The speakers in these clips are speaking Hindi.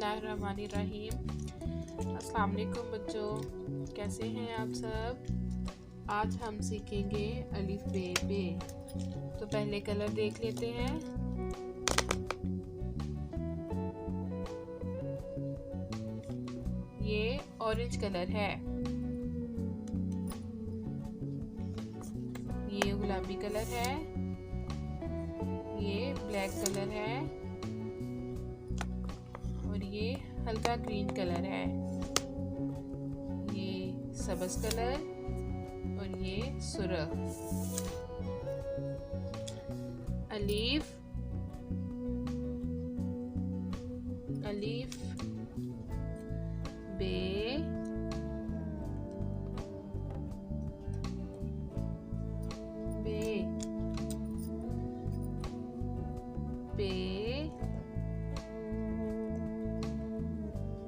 बिस्मिल्लाहिर्रहमानिर्रहीम। अस्सलाम वालेकुम बच्चों, कैसे हैं आप सब। आज हम सीखेंगे अलिफ बे पे। तो पहले कलर देख लेते हैं। ये ऑरेंज कलर है, ये गुलाबी कलर है, ये ब्लैक कलर है और ये हल्का ग्रीन कलर है। ये सब्ज़ कलर और ये सुर्ख। अलीफ अलीफ बे बे पे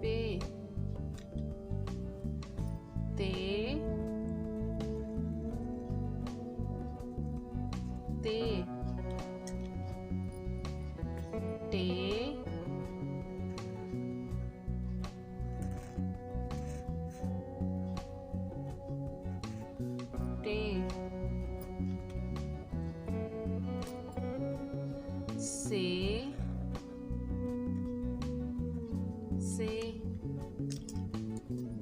पे ते ते टे टे से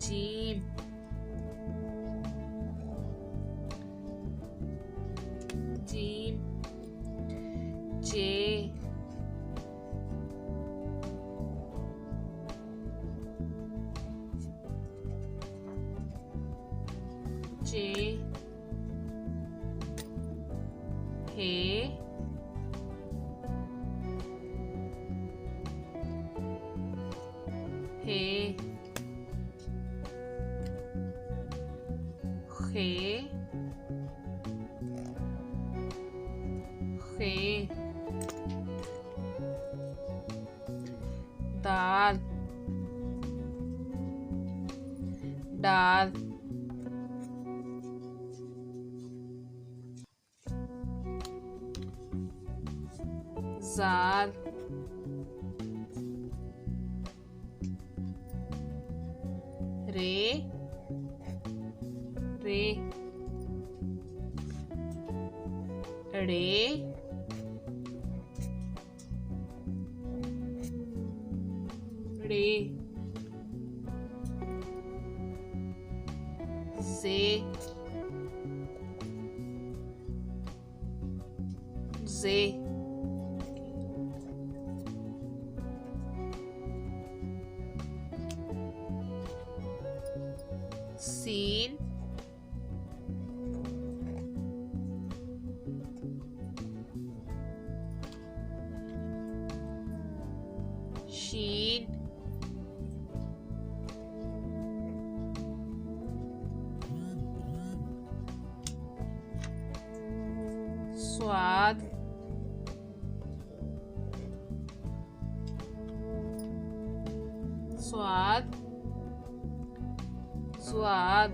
जीम जीम जे जे हे हे खे खे दाल दाल जाल रे रे रे रे जे जे सीन शीन स्वाद स्वाद स्वाद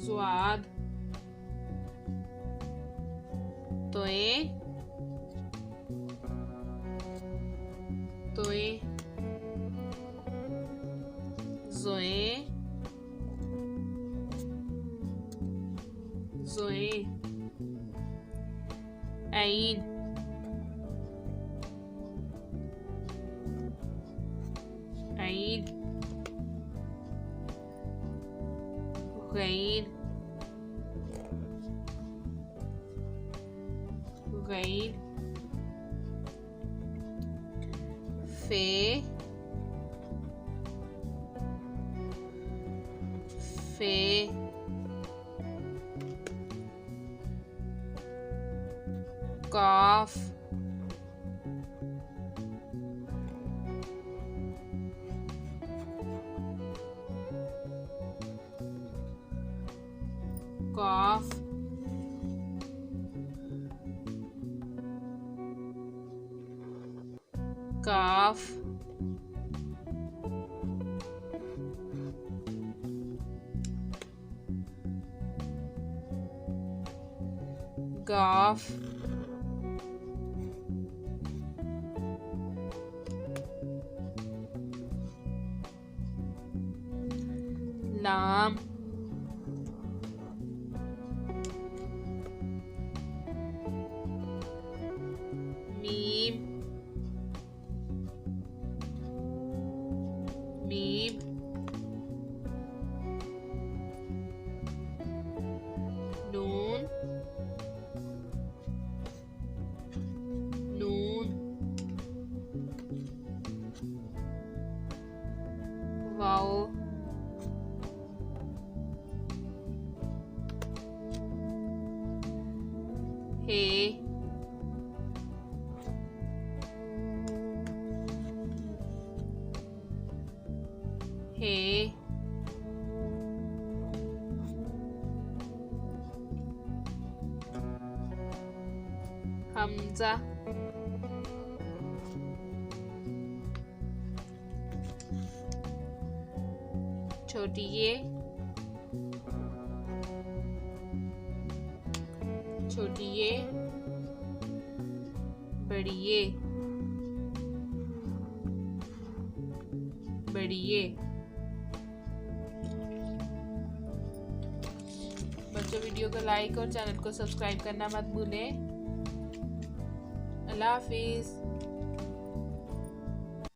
स्वाद तोए तोए जोए जोए ऐन ऐन गैन गैन फे फे काफ काफ काफ गाफ लाम, मीम, मीम, नून, नून, वाओ, हे, हे, हमजा, छोटी ये, छोटी ये, बड़ी ये, बड़ी ये। बच्चों वीडियो को लाइक और चैनल को सब्सक्राइब करना मत भूलें। अल्लाह हाफिज़।